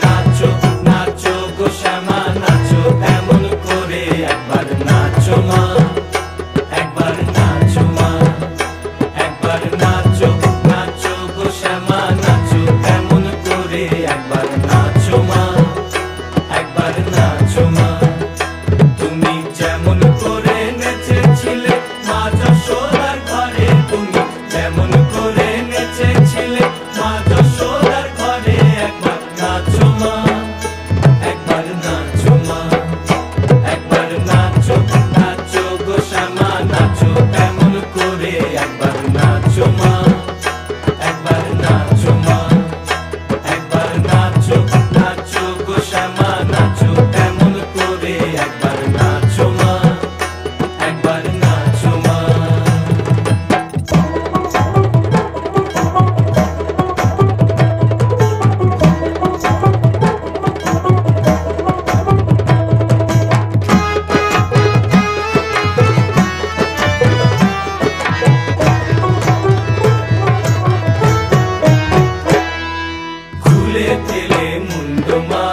নাচো নাচো গো শ্যামা নাচো এমন করে একবার নাচো মা একবার নাচো মা একবার নাচো নাচো গো শ্যামা নাচো এমন করে একবার নাচো মা একবার নাচো মা তুমি যেমন করে নেচেছিলে মা যশোদার ঘরে তুমি যেমন করে নেচেছিলে মা যশোদার ঘরে একবার নাচো মা একবার নাচো মা একবার নাচো নাচো গো শ্যামা নাচো এমন করে একবার নাচো মা একবার নাচো মা একবার নাচো নাচো গো শ্যামা নাচো এমন করে একবার নাচো মা একবার নাচো মা খুলে ফেলে মুন্ড মা